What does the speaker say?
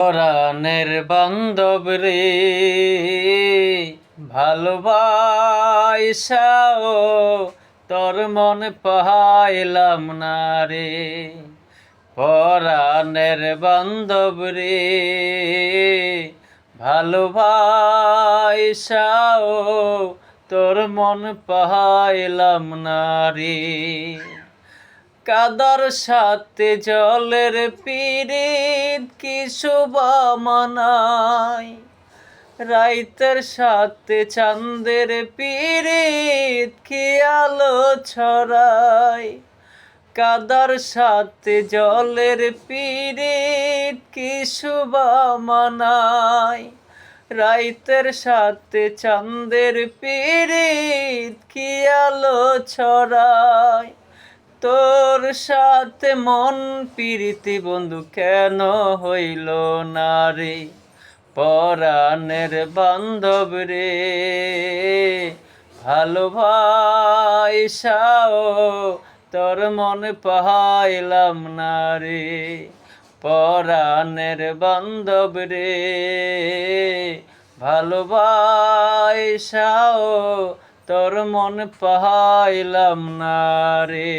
পরাণের বান্ধব রে ভালোবাসাও তোর মন পাইলাম না রে। পরাণের বান্ধব রে ভালোবাসাও তোর মন পাইলাম না রে। কাদার সাথে জলের পিরিত কি শোভা মানায়, রাইতের সাথে চাঁদের পিরিত কি আলো ছড়ায়। কাদার সাথে জলের পিরিত কি শোভা মানায়, রাইতের সাথে চাঁদের পিরিত কি আলো ছড়ায়। তোর সাথে মন প্রীতি বন্ধু কেন হইল না রে। পরাণের বান্ধব রে ভালোবাসাও তোর মন পাইলাম না রে। পরাণের বান্ধব রে ভালোবাসাও তোর মন পাইলাম না রে।